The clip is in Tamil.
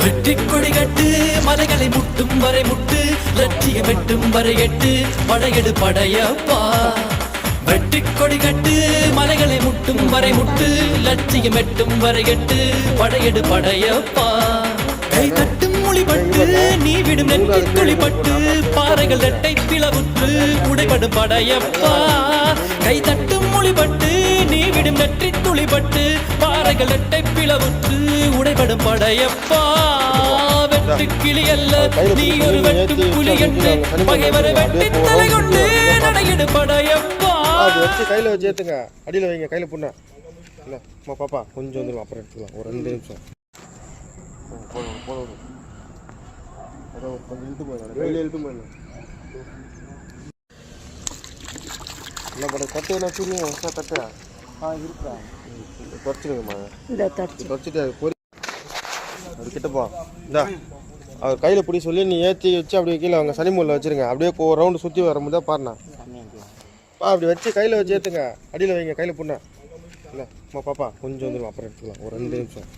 வெற்றி கொடி கட்டு மலைகளை முட்டும் வரை முட்டு லட்சியம் எட்டும் வரை எட்டு படையெடு படையப்பா வெற்றி கொடி கட்டு மலைகளை முட்டும் வரை முட்டு லட்சியம் எட்டும் வரை எட்டு படையெடு படையப்பா கை தட்டும் மொழிபட்டு நீ விடும் நெற்றி துளிபட்டு பாறைகள் ரெட்டை பிளவுற்று உடைபடும் படையப்பா கை தட்டும் மொழிபட்டு நீ விடும் நெற்றி துளிபட்டு பாறைகள் ரெட்டை பிளவுற்று உடைபடும் படையப்பா வெட்டு கிளி அல்ல நீ ஒரு வெட்டு புலி என்று பகைவரை வெட்டி தலை கொண்டு நடையிடு படையப்பா கையில வச்சு ஏத்துங்க அடியில வைங்க கையில புண்ணா இல்ல பாப்பா கொஞ்சம் வந்துடும் அப்புறம் எடுத்துக்கலாம் ஒரு 2 நிமிஷம் போதும் கொஞ்சம் இழுத்து போயிடலாம் கையில இழுத்து போயிடலாம் என்ன படம் தட்டு என்ன சொல்லுங்க தட்டை இருக்கா குறைச்சிடுங்கம்மா இந்த குறைச்சிட்டு அது கிட்டப்பா இந்தா அவர் கையில் பிடி சொல்லி நீ ஏற்றி வச்சு அப்படியே கீழே அவங்க சனிமூலில் வச்சுருங்க அப்படியே ஒரு ரவுண்டு சுற்றி வர முடியாது பாருண்ணா அப்படி வச்சு கையில் வச்சு ஏற்றுங்க அடியில் வைங்க கையில் புண்ணா இல்லை பாப்பா கொஞ்சம் வந்துடும் அப்புறம் எடுத்துக்கலாம் ஒரு 2 நிமிஷம்